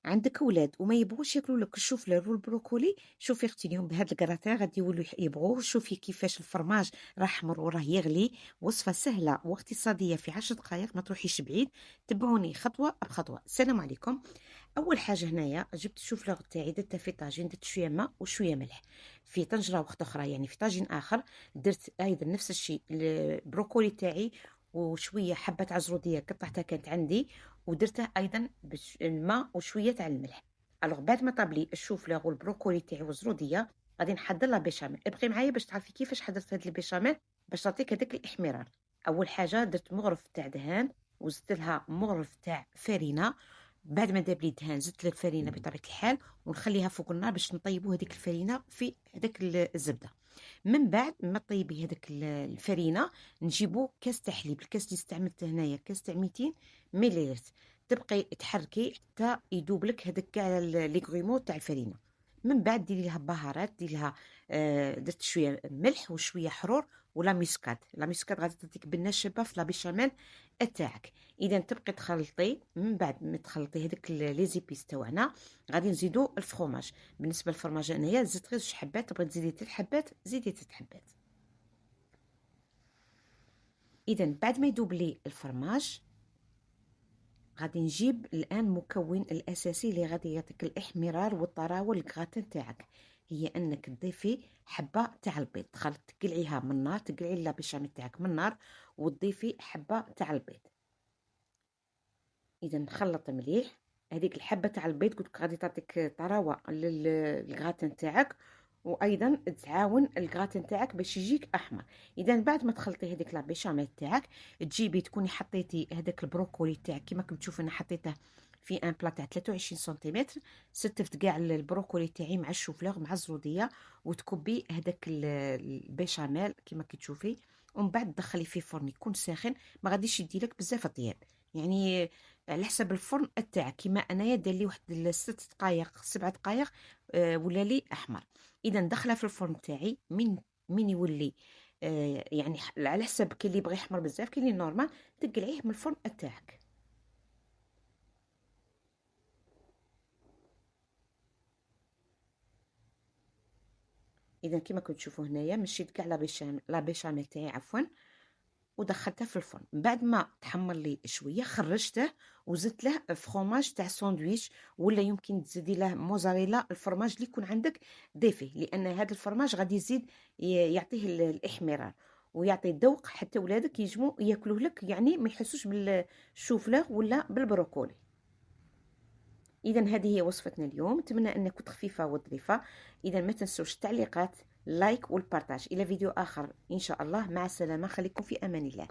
عندك ولاد وما يبغوش ياكلوا لك الشوفلير والبروكولي، شوفي اختي اليوم بهذا الكراتان غادي يولوا يبغوه. شوفي كيفاش الفرماج راه حمر وراه يغلي. وصفه سهله واقتصاديه في 10 دقائق، ما تروحيش بعيد. تبعوني خطوه بخطوه. السلام عليكم. اول حاجه هنايا جبت الشوفلير تاعي، درته في طاجين، درت شويه ماء وشويه ملح. في طنجره وقت اخرى يعني في طاجين اخر درت ايضا نفس الشيء البروكولي تاعي وشويه حبه عزروديه قطعتها كانت عندي، ودرته ايضا الماء وشويه تاع الملح. الوغ بعد ما طابلي الشوفلير والبروكولي تاعي والزروديه غادي نحضر لا بيشاميل. ابقي معايا باش تعرفي كيفاش حضرت هاد البيشاميل باش تعطيك هذاك الاحمرار. اول حاجه درت مغرف تاع دهان وزدت لها مغرف تاع فرينه. بعد ما داب لي الدهان زدت الفرينه بطبيعه الحال ونخليها فوق النار باش نطيبوا هذيك الفرينه في هذاك الزبده. من بعد ما طيبي هذاك الفرينه نجيبو كاس تاع حليب. الكاس اللي استعملته هنايا كاس تاع 200 مليلتر. تبقي تحركي حتى يذوب لك هذاك كاع لي غريمو تاع الفرينه. من بعد ديري لها بهارات، ديري لها درت شويه ملح وشويه حرور ولا ميسكات. لا ميسكات غادي تعطيك بنه شابه في لا بيشاميل تاعك. اذا تبقي تخلطي. من بعد ما تخلطي هذوك لي زيبيس تاعنا غادي نزيدو الفرomاج. بالنسبه للفرماج انايا زدت غير 2 حبات، تبغي تزيدي 3 حبات زيدي 3 حبات. اذا بعد ما يذوب لي الفرماج غادي نجيب الان مكون الاساسي اللي غادي يعطيك الاحمرار والطراوه الكغاتان تاعك، هي انك تضيفي حبه تاع البيض. تقلعيها من النار، تقلعي لا بيشاميل تاعك من النار وتضيفي حبه تاع البيض. اذا نخلط مليح. هذيك الحبه تاع البيض قلت لك غادي تعطيك طراوه للغراتان تاعك، وايضا تعاون الغراتان تاعك باش يجيك احمر. اذا بعد ما تخلطي هذيك لا بيشاميل تاعك تجيبي تكوني حطيتي هذاك البروكولي تاعك كيما راكم تشوفوا انا حطيته في ان بلا تاع 23 سنتيمتر. ستفت كاع البروكولي تاعي مع الشوفليغ مع الزروديه وتكبي هذاك البيشاميل كيما كتشوفي. ومن بعد تدخلي فيه فرن يكون ساخن، ما غاديش يديلك بزاف طياب يعني على حسب الفرن تاعك. كيما انايا دار لي واحد 6 دقائق 7 دقائق ولا لي احمر. اذا ندخلها في الفرن تاعي من يولي يعني على حسب كاين اللي يبغي يحمر بزاف كاين اللي نورمال تقلعيه من الفرن تاعك. اذا كيما كنتشوفوا هنايا مشيت كاع لا بيشاميل تاعي عفوا ودخلته في الفرن. بعد ما تحمر لي شويه خرجته وزدت له فرomاج تاع ساندويتش، ولا يمكن تزيدي له موزاريلا. الفرماج اللي يكون عندك ضيفيه، لان هذا الفرماج غادي يزيد يعطيه الاحمرار ويعطي الذوق حتى ولادك يجمو ياكلوه لك، يعني ما يحسوش بالشوفليغ ولا بالبروكولي. اذا هذه هي وصفتنا اليوم، اتمنى انها كنت خفيفه وظريفه. اذا ما تنسوش التعليقات لايك والبارتاج. الى فيديو اخر ان شاء الله، مع السلامه، خليكم في امان الله.